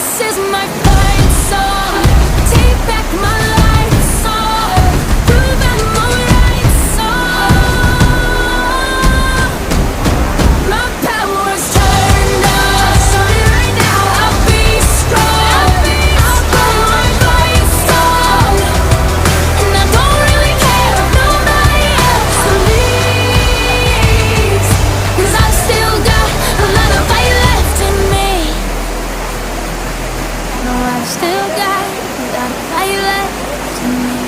is my fight song. Take back my life song. Prove I'm alright song. My power's turned on. Show me right now I'll be strong. I'll put my fight song. And I don't really care if nobody else believes, 'cause I've still got a lot of fight left in me. No, I've still got a lot of fight left in me.